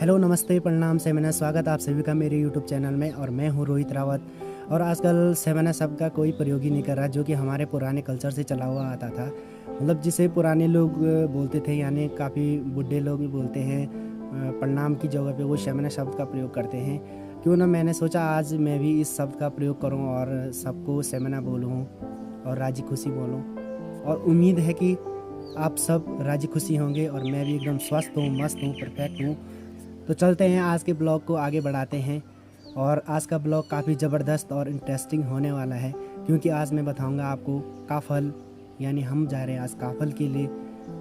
Hello, नमस्ते, प्रणाम, सेमना। स्वागत आप सभी का मेरे यूट्यूब चैनल में। और मैं हूँ रोहित रावत। और आजकल सेमना शब्द का कोई प्रयोग ही नहीं कर रहा, जो कि हमारे पुराने कल्चर से चला हुआ आता था। मतलब जिसे पुराने लोग बोलते थे, यानी काफ़ी बूढ़े लोग भी बोलते हैं। प्रणाम की जगह पे वो सेमना शब्द का प्रयोग करते हैं। क्यों ना मैंने सोचा आज मैं भी इस शब्द का प्रयोग करूँ और सबको सेमना बोलूँ और राजी खुशी बोलूँ। और उम्मीद है कि आप सब राजी खुशी होंगे और मैं भी एकदम स्वस्थ हूँ, मस्त हूँ, परफेक्ट हूँ। तो चलते हैं, आज के ब्लॉग को आगे बढ़ाते हैं। और आज का ब्लॉग काफ़ी ज़बरदस्त और इंटरेस्टिंग होने वाला है, क्योंकि आज मैं बताऊंगा आपको काफल, यानी हम जा रहे हैं आज काफल के लिए,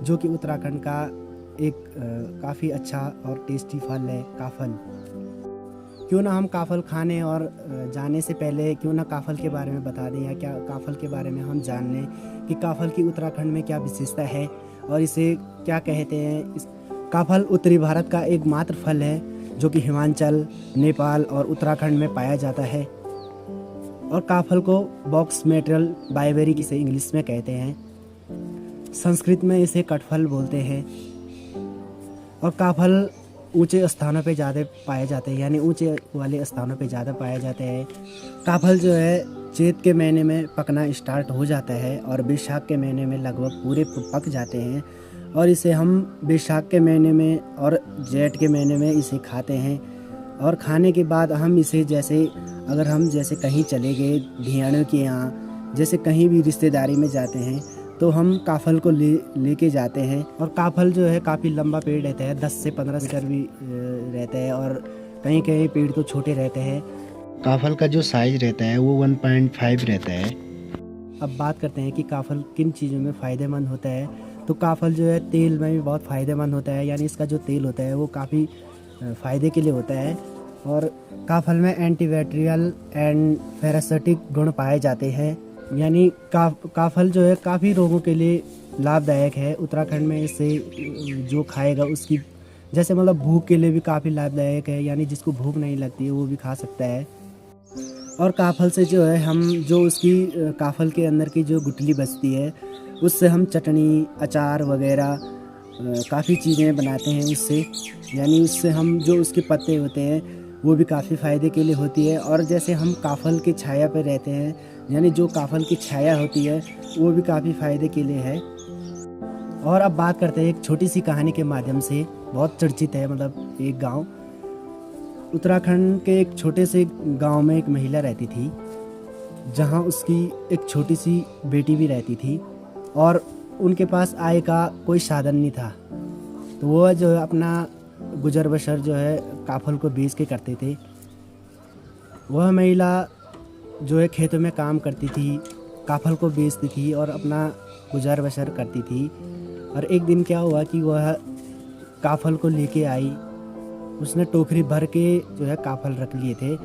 जो कि उत्तराखंड का एक काफ़ी अच्छा और टेस्टी फल है काफल। क्यों ना हम काफल खाने और जाने से पहले क्यों ना काफल के बारे में बता दें, या क्या काफल के बारे में हम जान लें कि काफल की उत्तराखंड में क्या विशेषता है और इसे क्या कहते हैं। काफल उत्तरी भारत का एकमात्र फल है जो कि हिमाचल, नेपाल और उत्तराखंड में पाया जाता है। और काफल को बॉक्स मेटल बायबेरी से इंग्लिश में कहते हैं। संस्कृत में इसे कटफल बोलते हैं। और काफल ऊंचे स्थानों पे ज़्यादा पाए जाते हैं, यानी ऊंचे वाले स्थानों पे ज़्यादा पाए जाते हैं। काफल जो है चैत के महीने में पकना स्टार्ट हो जाता है और बैसाख के महीने में लगभग पूरे पक जाते हैं। और इसे हम बैसाख के महीने में और जेठ के महीने में इसे खाते हैं। और खाने के बाद हम इसे अगर हम कहीं चले गए धियानों के यहाँ, जैसे कहीं भी रिश्तेदारी में जाते हैं, तो हम काफल को लेके जाते हैं। और काफल जो है काफ़ी लंबा पेड़ रहता है, 10 से 15 मीटर भी रहता है। और कहीं कहीं पेड़ तो छोटे रहते हैं। काफल का जो साइज रहता है वो 1.5 रहता है। अब बात करते हैं कि काफल किन चीज़ों में फ़ायदेमंद होता है। तो काफल जो है तेल में भी बहुत फ़ायदेमंद होता है, यानी इसका जो तेल होता है वो काफ़ी फ़ायदे के लिए होता है। और काफल में एंटीबैक्टीरियल एंड पैरासिटिक गुण पाए जाते हैं, यानी काफल जो है काफ़ी रोगों के लिए लाभदायक है। उत्तराखंड में इसे जो खाएगा उसकी मतलब भूख के लिए भी काफ़ी लाभदायक है, यानी जिसको भूख नहीं लगती है वो भी खा सकता है। और काफल से जो है हम उसकी काफल के अंदर की जो गुठली बचती है उससे हम चटनी, अचार वगैरह काफ़ी चीज़ें बनाते हैं उससे। यानी उससे हम जो उसके पत्ते होते हैं वो भी काफ़ी फ़ायदे के लिए होती है। और जैसे हम काफल की छाया पर रहते हैं, यानी जो काफल की छाया होती है वो भी काफ़ी फ़ायदे के लिए है। और अब बात करते हैं एक छोटी सी कहानी के माध्यम से, बहुत चर्चित है। मतलब एक गांव, उत्तराखंड के एक छोटे से गांव में एक महिला रहती थी, जहां उसकी एक छोटी सी बेटी भी रहती थी। और उनके पास आय का कोई साधन नहीं था, तो वो जो है अपना गुजर बसर जो है काफल को बेच के करते थे। वह महिला जो है खेतों में काम करती थी, काफल को बेचती थी और अपना गुजर बसर करती थी। और एक दिन क्या हुआ कि वह काफल को लेके आई। उसने टोकरी भर के जो है काफल रख लिए थे।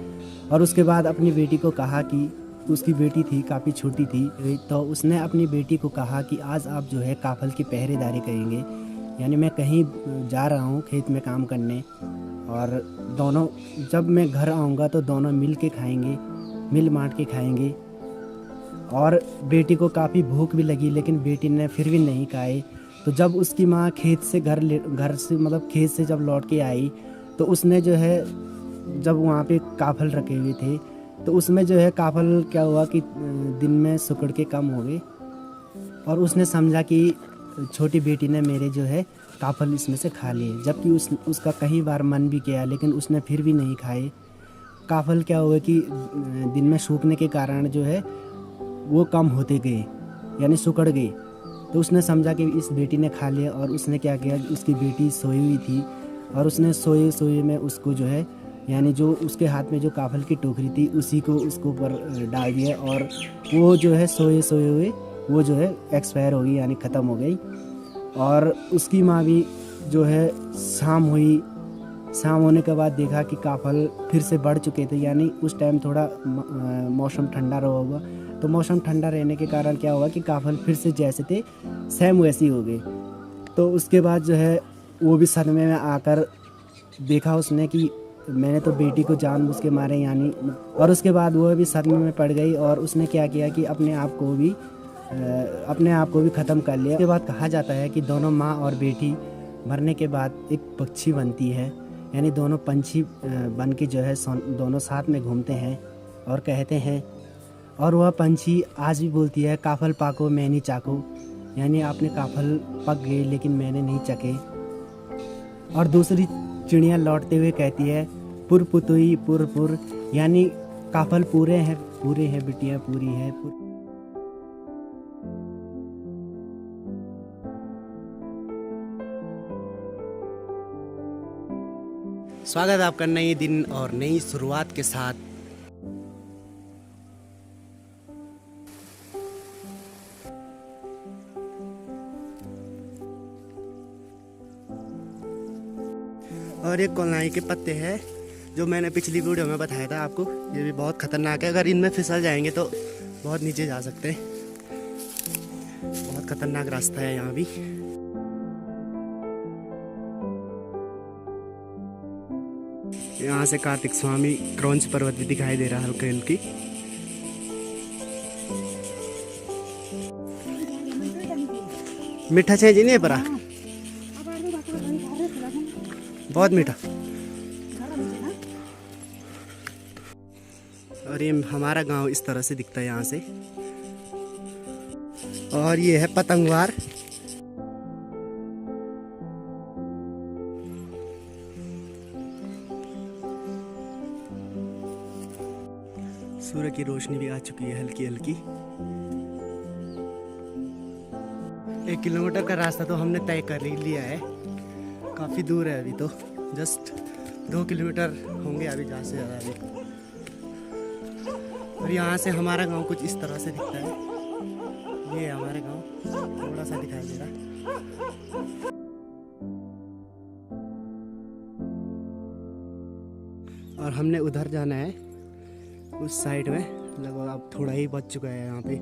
और उसके बाद अपनी बेटी को कहा कि उसकी बेटी थी, काफ़ी छोटी थी, तो उसने अपनी बेटी को कहा कि आज आप जो है काफल की पहरेदारी करेंगे, यानी मैं कहीं जा रहा हूँ खेत में काम करने, और दोनों जब मैं घर आऊँगा तो दोनों मिल के खाएंगे, मिल बाँट के खाएंगे। और बेटी को काफ़ी भूख भी लगी, लेकिन बेटी ने फिर भी नहीं खाए। तो जब उसकी माँ खेत से खेत से जब लौट के आई, तो उसने जो है जब वहाँ पे काफल रखे हुए थे, तो उसमें जो है काफल क्या हुआ कि दिन में सिकुड़ के कम हो गए। और उसने समझा कि छोटी बेटी ने मेरे जो है काफल इसमें से खा लिए, जबकि उसका कई बार मन भी किया, लेकिन उसने फिर भी नहीं खाए। काफल क्या हुआ कि दिन में सूखने के कारण जो है वो कम होते गए, यानी सिकुड़ गए। तो उसने समझा कि इस बेटी ने खा लिया, और उसने क्या किया, उसकी बेटी सोई हुई थी और उसने सोए सोए में उसको जो है, यानी जो उसके हाथ में जो काफल की टोकरी थी उसी को उसको ऊपर डाल दिया। और वो जो है सोए सोए हुए वो जो है एक्सपायर हो गई, यानी ख़त्म हो गई। और उसकी माँ भी जो है शाम हुई, शाम होने के बाद देखा कि काफल फिर से बढ़ चुके थे, यानी उस टाइम थोड़ा मौसम ठंडा रहा होगा। तो मौसम ठंडा रहने के कारण क्या हुआ कि काफल फिर से जैसे थे सेम वैसी हो गए। तो उसके बाद जो है वो भी सदमे में आकर देखा उसने कि मैंने तो बेटी को जानबूझ के मारे, यानी। और उसके बाद वो भी सदमे में पड़ गई, और उसने क्या किया कि अपने आप को भी ख़त्म कर लिया। उसके बाद कहा जाता है कि दोनों माँ और बेटी मरने के बाद एक पक्षी बनती है, यानी दोनों पंछी बन के जो है दोनों साथ में घूमते हैं और कहते हैं। और वह पंछी आज भी बोलती है, काफल पाको मैनी चाको, यानी आपने काफल पक गए लेकिन मैंने नहीं चखे। और दूसरी चिड़िया लौटते हुए कहती है, पुर पुतुई पुर पुर, यानी काफल पूरे हैं बिटिया पूरी है। स्वागत है आपका नए दिन और नई शुरुआत के साथ। और ये कोलाई के पत्ते हैं जो मैंने पिछली वीडियो में बताया था आपको। ये भी बहुत खतरनाक है, अगर इनमें फिसल जाएंगे तो बहुत नीचे जा सकते हैं। बहुत खतरनाक रास्ता है यहाँ भी। यहाँ से कार्तिक स्वामी क्रौंच पर्वत भी दिखाई दे रहा है हल्की हल्की। मीठा चाहिए नहीं परा, बहुत मीठा। और ये हमारा गांव इस तरह से दिखता है यहाँ से। और ये है पतंगवार। सूर्य की रोशनी भी आ चुकी है हल्की हल्की। 1 किलोमीटर का रास्ता तो हमने तय कर ही लिया है। काफ़ी दूर है अभी तो, जस्ट 2 किलोमीटर होंगे अभी, ज़्यादा से ज़्यादा अभी। और यहाँ से हमारा गांव कुछ इस तरह से दिखता है। ये है हमारा गांव, थोड़ा सा दिखाई दे रहा है। और हमने उधर जाना है उस साइड में, लगभग अब थोड़ा ही बच चुका है। यहाँ पे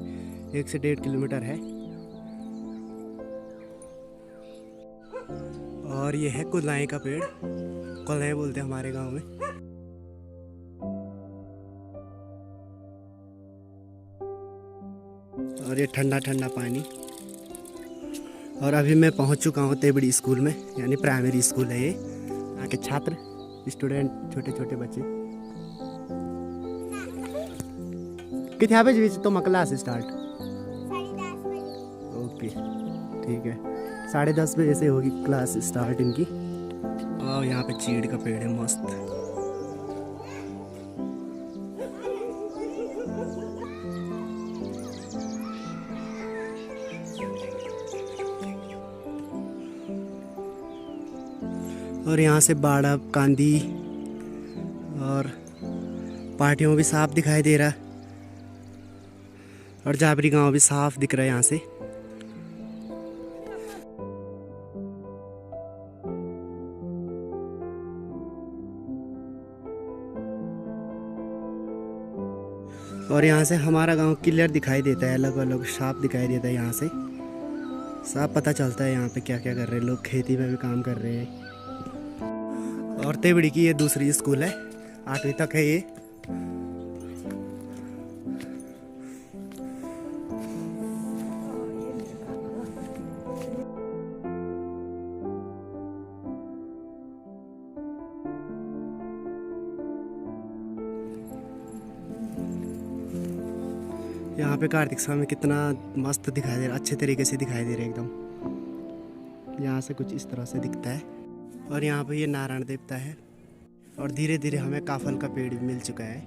1 से 1.5 किलोमीटर है। और ये है कुलाई का पेड़, कुलाई बोलते हैं हमारे गांव में। और ये ठंडा ठंडा पानी। और अभी मैं पहुंच चुका हूँ तेबड़ी स्कूल में, यानी प्राइमरी स्कूल है ये। यहाँ के छात्र स्टूडेंट छोटे छोटे बच्चे। कितने बजे तो क्लास स्टार्ट? 10:30 बजे। ओके ठीक है, 10:30 बजे से होगी क्लास स्टार्ट इनकी। और यहाँ पे चीड़ का पेड़ है मस्त। और यहाँ से बाड़ा कांदी और पार्टियों भी साफ दिखाई दे रहा है। और जाबरी गांव भी साफ दिख रहा है यहाँ से। और यहाँ से हमारा गांव क्लियर दिखाई देता है, अलग अलग साफ दिखाई देता है। यहाँ से साफ पता चलता है यहाँ पे क्या क्या कर रहे हैं लोग, खेती में भी काम कर रहे हैं। और तेवड़ी की ये दूसरी स्कूल है, 8वीं तक है ये। यहाँ पे कार्तिक स्वामी कितना मस्त दिखाई दे रहा, अच्छे तरीके से दिखाई दे रहे एकदम। यहाँ से कुछ इस तरह से दिखता है। और यहाँ पे ये नारायण देवता है। और धीरे धीरे हमें काफल का पेड़ भी मिल चुका है।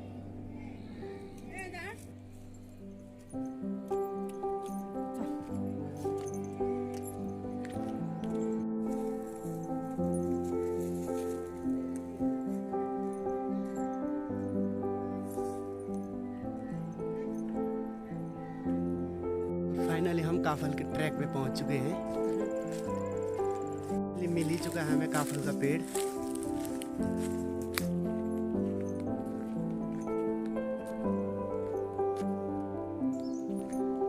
फाइनली हम काफल के ट्रैक पे पहुंच चुके हैं। मिल ही चुका है हमें काफल का पेड़।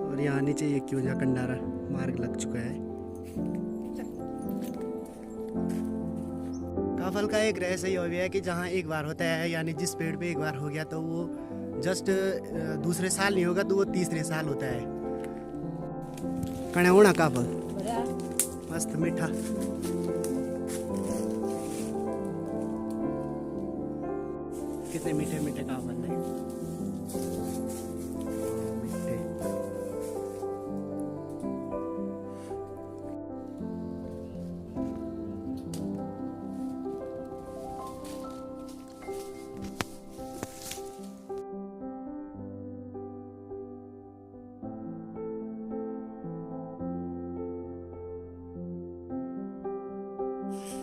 और यहाँ नीचे ये क्यों जा कंडारा मार्ग लग चुका है। काफल का एक रहस्य ये भी है कि जहाँ एक बार होता है, यानी जिस पेड़ पे एक बार हो गया तो वो जस्ट दूसरे साल नहीं होगा, तो वो तीसरे साल होता है। कणे होना काफल मस्त मीठा। कितने मीठे मीठे काफल है। मीठे।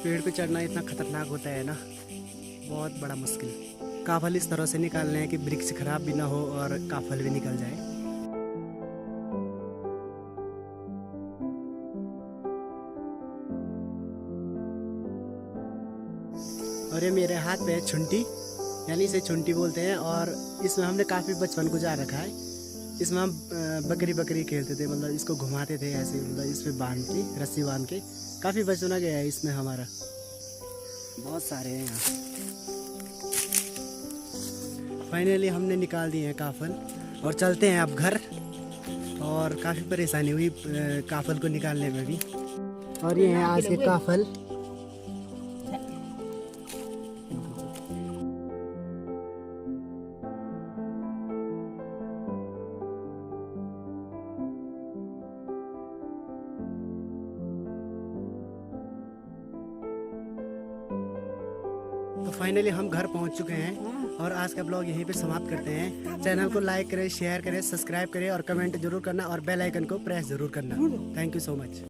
पेड़ पे चढ़ना इतना खतरनाक होता है ना, बहुत बड़ा मुश्किल। काफल इस तरह से निकालने हैं कि वृक्ष खराब भी ना हो और काफल भी निकल जाए। और ये मेरे हाथ पे है छुंटी, यानी इसे छुंटी बोलते हैं। और इसमें हमने काफ़ी बचपन गुजार रखा है। इसमें हम बकरी खेलते थे, मतलब इसको घुमाते थे ऐसे, मतलब इसमें बांध के, रस्सी बांध के। काफ़ी बचपना गया है इसमें हमारा, बहुत सारे हैं यहाँ। फाइनली हमने निकाल दिए हैं काफल और चलते हैं अब घर। और काफ़ी परेशानी हुई काफल को निकालने में भी। और ये हैं आज के काफल। तो फाइनली हम घर पहुंच चुके हैं और आज का ब्लॉग यहीं पे समाप्त करते हैं। चैनल को लाइक करें, शेयर करें, सब्सक्राइब करें और कमेंट जरूर करना और बेल आइकन को प्रेस जरूर करना। Thank you so much.